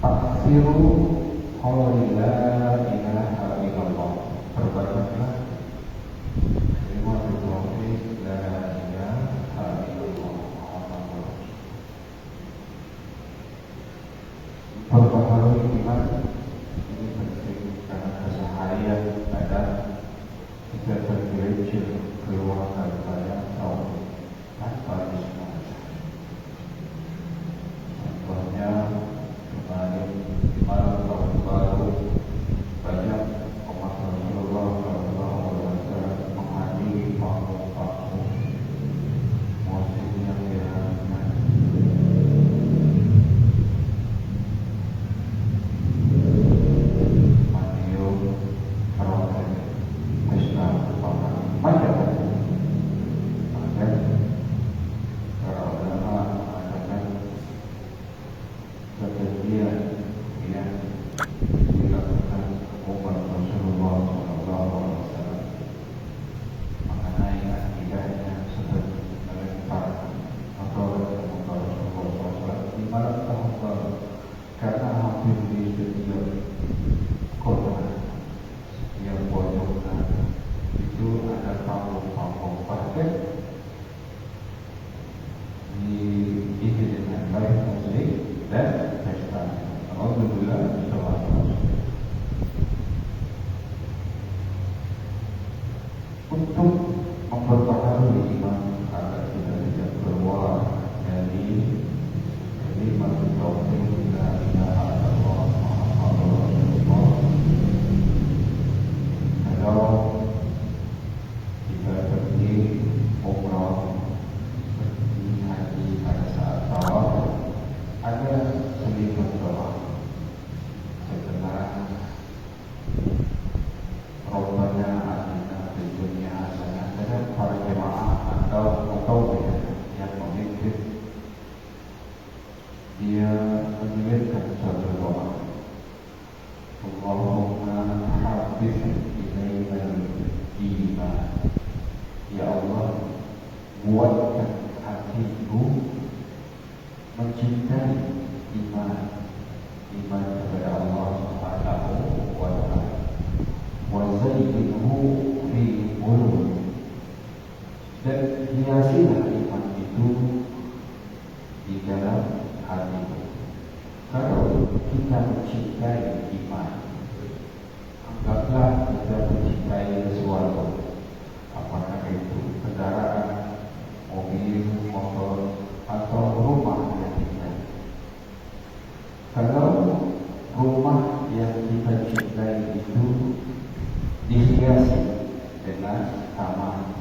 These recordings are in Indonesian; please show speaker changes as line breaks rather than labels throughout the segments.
Aksiru qawli la ilaha illallah. Perbanyaklah kalimat tauhid la ilaha illallah Muhammadur Rasul. Perbaharui iman ini penting karena keseharian ada kita tergelincir keluar daripada tauhid tanpa disengaja. Contohnya kemarin di malam tahun baru banyak umat Rasulullah SAW menghadiri panggung-panggung musik yang diharapkan meniup trompet pesta macam-macam. Maka para ulama mengatakan kejadian yang dilakukan umat Rasulullah SAW mengenai akidahnya seperti melempar atau muka Rasulullah SAW di malam tahun baru karena hampir di setiap kota, setiap pojokan itu ada panggung-panggung bahkan diisi dengan live musik dan pesta. Alhamdulillah setelah untuk memperbaharui iman agar kita tidak keluar dari kalimat tauhid la ilaha illallah Muhammadur Rasulullah. Kalau kita pergi umrah seperti haji pada saat tawaf ada selimut doa setelah Rabbana atina fid dunya hasanah. Dan para jemaah atau yang memimpin dia mengirimkan suatu doa, Allahumma hafiz ilaina iman. Ya Allah, buatkan hatiku mencintai iman kepada Allah Subhanahu wa ta'ala. Wa zayyinhu fi qulub. Dan hiasilah iman itu di dalam hatiku. Kalau kita mencintai iman, anggaplah kita mencintai sesuatu, apakah itu kendaraan, mobil, motor, atau rumah yang kita. Kalau rumah yang kita cintai itu dihiasi dengan taman,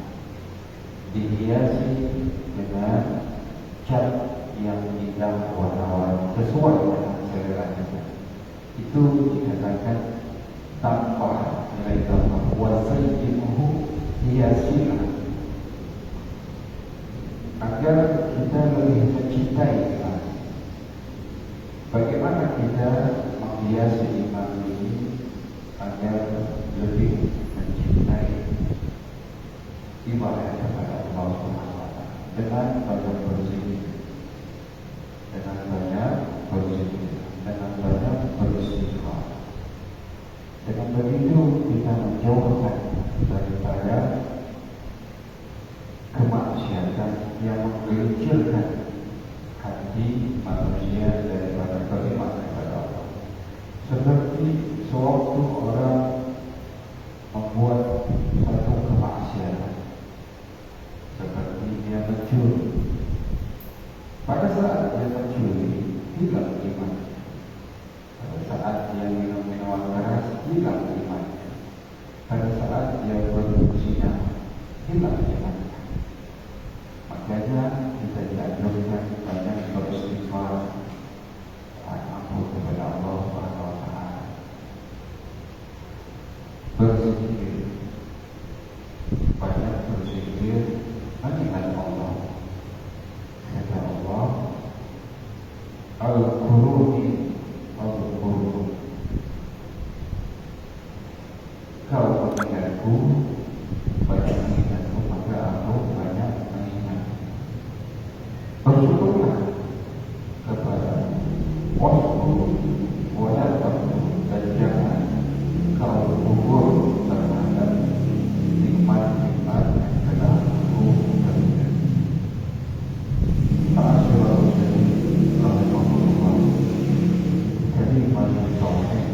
dihiasi dengan cat yang indah warna-warni sesuai dengan selera kita, itu dikatakan tanpa nilai tambah. Wasayyimuhu, hiasilah agar kita lebih mencintai iman. Bagaimana kita menghiasi iman ini agar lebih mencintai ibadah kepada Allah Subhanahu wa ta'ala? Dengan banyak berzikir, dengan banyak beristighfar. Dengan begitu kita menjauhkan daripada kemaksiatan yang menggelincirkan hati manusia daripada beriman kepada Allah. Seperti sewaktu orang membuat satu kemaksiatan, seperti dia mencuri. Pada saat dia mencuri, hilang iman. Pada saat dia minum minuman keras, hilang iman. Pada saat dia berzina, hilang iman. Makanya kita dianjurkan banyak beristighfar, ampun kepada Allah Subhanahu wa ta'ala. Berzikir, banyak berzikir mengingat Allah. Kata Allah, Al-Quruni Al-Quruni, kau mengingatku, banyak mengingatku, maka aku banyak mengingat. Bersyukurlah kepada taqulu wa la taqulu, dan jangan kau gugur terhadap nikmat-nikmat yang telah Aku berikan. Ma'asyiral muslimin rahimahullah, kalimah tauhid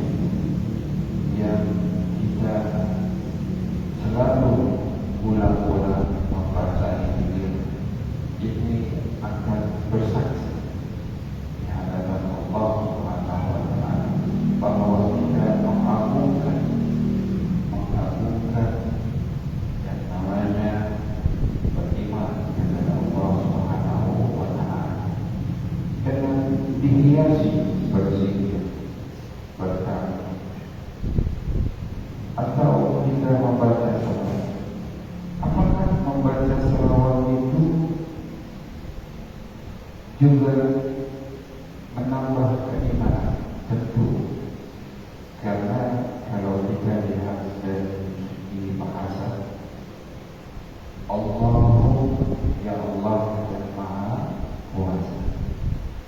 yang kita selalu ulang-ulang membaca ini akan bersaksi di hadapan Allah Subhanahu wa Ta'ala bahwa kita mengagungkan yang namanya beriman kepada Allah Subhanahu wa Ta'ala, dengan dihiasi berzikir, bertakbir, atau kita membaca salawat. Apakah membaca salawat itu juga menambah keimanan? Tentu, karena kalau kita lihat dari bahasa Allahu, ya Allah yang Maha Kuasa,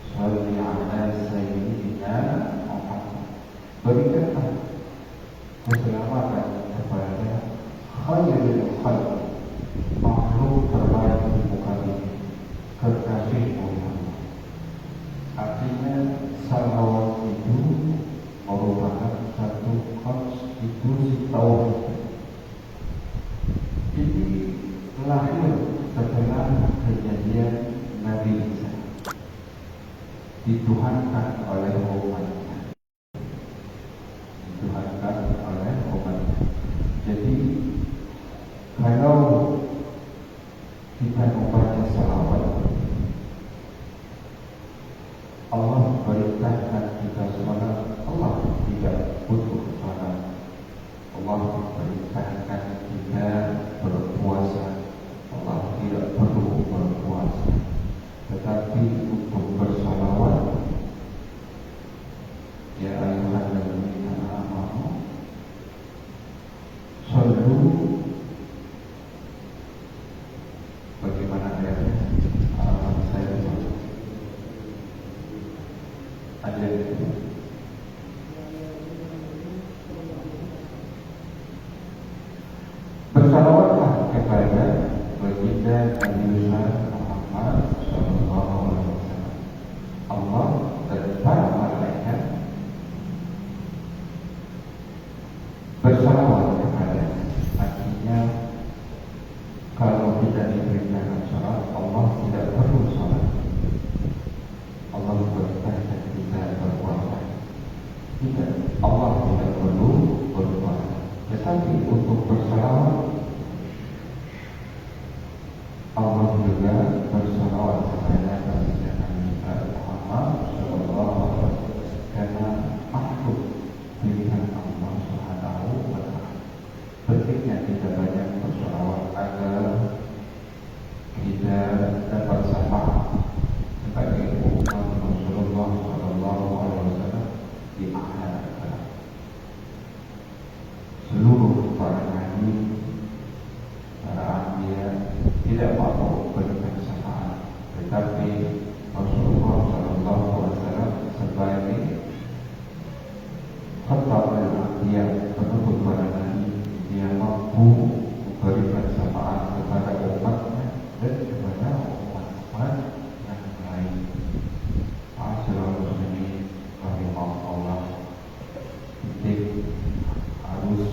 sholli ala sayyidina Muhammad, berikanlah keselamatan kepada khairul khalq, makhluk terbaik di muka bumi, kekasihmu ya Allah. Artinya salawat itu merupakan satu konstitusi tauhid. Ini lahir setelah kejadian Nabi Isa dituhankan oleh umatnya, Jadi kalau kita membaca salawat, Allah perintahkan kita salat. Allah tidak butuh salat. Allah perintahkan kita berpuasa. Allah tidak perlu berpuasa. Tetapi untuk bersalawat, ya ayyuhalladzina amanu shollu, bagaimana ayatnya? Saya lupa. Ada bersalawatlah kepada baginda Nabi Muhammad sallallahu alaihi wasallam. Allah dan para malaikat bersalawat kepada. Artinya kalau kita diperintahkan salat, Allah tidak perlu salat. Allah berkata kita berpuasa. Tidak, Allah tidak perlu berpuasa. Tetapi untuk bersalawat, Allah juga bersalawat kepada baginda Nabi Muhammad sallallahu alaihi wasallam, karena makhluk pilihan Allah Subhanahu wa Ta'ala. Pentingnya kita banyak bersalawat agar kita dapat syafaat sebagai umat Rasulullah sallallahu alaihi wasallam di akhirat kelak. Seluruh para nabi, para anbiya tidak mampu berikan syafaat, tetapi Rasulullah sallallahu alaihi wasallam sebagai khatamul anbiya, penutup para nabi, dia mampu memberikan syafaat kepada umatnya dan kepada umat-umat yang lain. Ma'asyiral muslimin rahimahullah, penting harus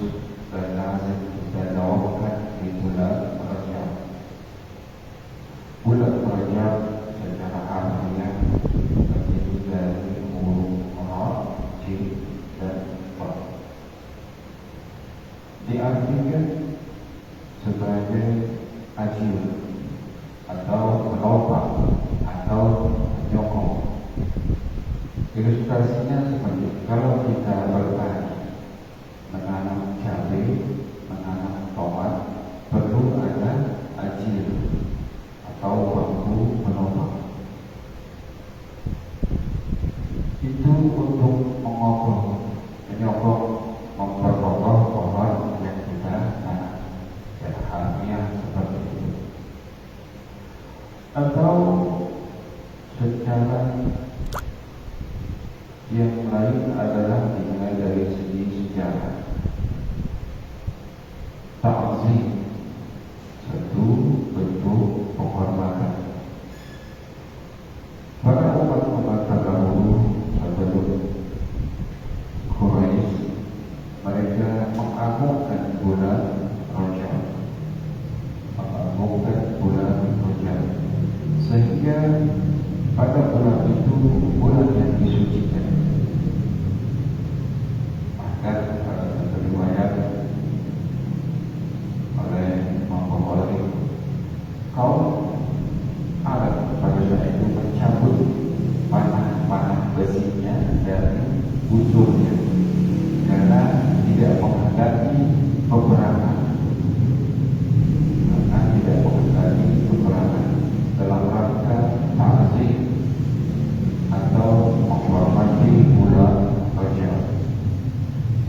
dan lazim kita jawabkan di bulan Rajab. Bulan Rajab secara harfiah terdiri dari huruf ra, jim, dan ba. Yang lain adalah dimulai dari segi sejarah. Ta'zim, satu bentuk penghormatan. Pada umat-umat terdahulu sebelum Quraisy, mereka mengagungkan bulan Rajab, sehingga pada bulan itu bulan yang disucikan. Bahkan pada satu riwayat oleh Imam Bukhari, kaum Arab pada saat itu mencabut panah-panah besinya dari ujungnya karena tidak menghendaki peperangan. Dalam rangka ta'zim atau menghormati bulan Rajab.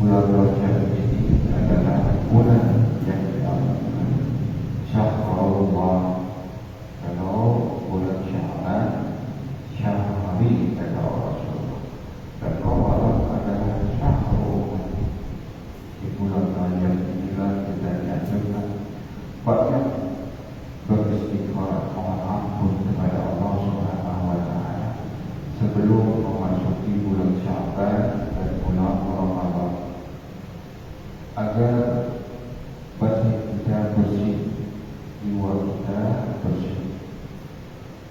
Bulan Rajab ini adalah bulan yang dinamakan Syahrullah. Kalau bulan Sya'ban, Syahri kata Rasulullah. Dan Ramadan adalah Syahrullah. Di bulan Rajab inilah kita dianjurkan banyak beristighfar, mohon ampun kepada Allah Subhanahu wa taala sebelum memasuki bulan Sya'ban dan bulan Ramadan, agar batin kita bersih, jiwa kita bersih.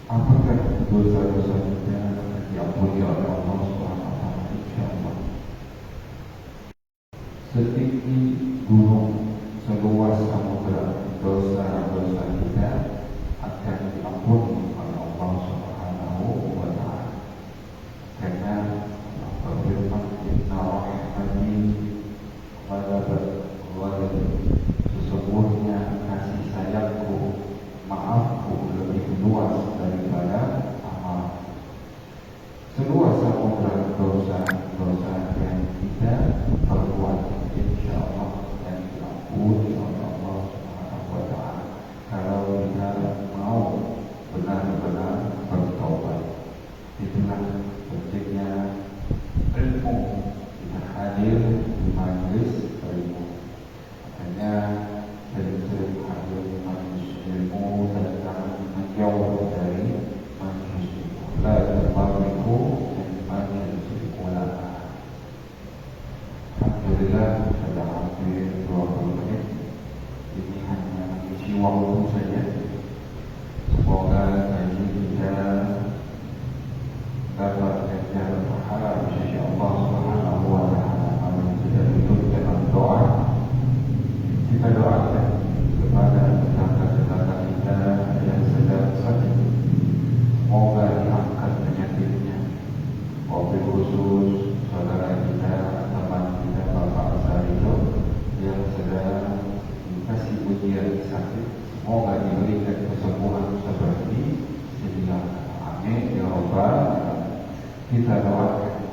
Apakah dosa-dosa kita diampuni oleh Allah Subhanahu wa taala? Insyaallah. Setinggi gunung, seluas samudra, dosa-dosa kita akan diampuni oleh Allah Subhanahu wa taala. Karena Allah berfirman, "Inna rahmati ghalabat ghadabi." Sesungguhnya kasih sayangku, maafku lebih luas daripada amal. Seluas samudra dosa-dosa yang kita perbuat, insyaallah dan diampuni oleh Allah Subhanahu wa taala kalau kita mau benar-benar bertobat. Itulah pentingnya ilmu, kita hadir di majlis ilmu. Makanya sering-sering hadir di majlis ilmu dan menjauh dari majlis ilmu. La tabarriku min majlis ulama. Alhamdulillah sudah hampir 20 menit. Ini hanya mengisi waktu saja. Semoga kaji kita dapat menjadi pahala di sisi Allah Subhanahu wa taala. Amin. Kita tutup dengan doa. Kita doakan kepada tetangga-tetangga kita yang sedang sakit, semoga diangkat penyakitnya. Wabil khusus saudara kita, teman kita Bapak Azharito yang sedang dikasih ujian sakit, semoga diberikan kesembuhan seperti sedia. Amin ya Rabbal alamin. Kita doakan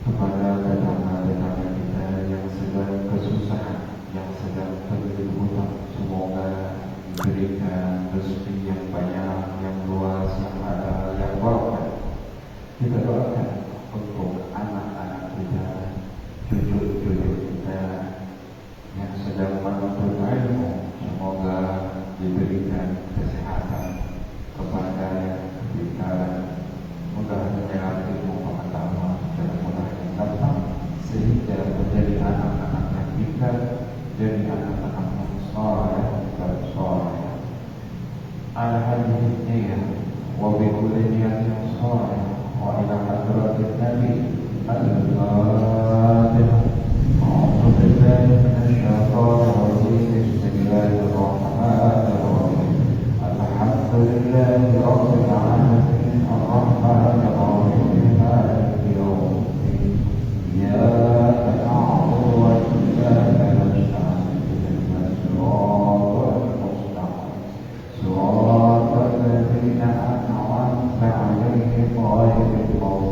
kepada tetangga-tetangga kita yang sedang kesusahan, yang sedang terlilit hutang, semoga diberikan rezeki yang banyak, yang luas, yang ada, yang barokah. Kita doakan untuk anak-anak kita, cucu-cucu kita yang sedang menuntut ilmu, semoga diberikan kesehatan, kepada kepintaran, mudah menyerap ilmu pengetahuan secara mudah yang datang, sehingga menjadi anak-anak yang pintar, jadi anak-anak yang saleh dan saleh. Ala hadhihi niyyah wa bi kulli niyatin saleh wa ila hadratin nabi al-fatihah. A'udzu billahi minasy syaithanir rajim. Bismillahirrahmanirrahim. Alhamdulillahi rabbil alamin. Ar-rahmanir rahim. Maliki yaumiddin. Iyyaka na'budu wa iyyaka nasta'in. Ihdinas siratal mustaqim. Siratal ladzina an'amta 'alaihim ghairil maghdubi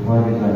keluarga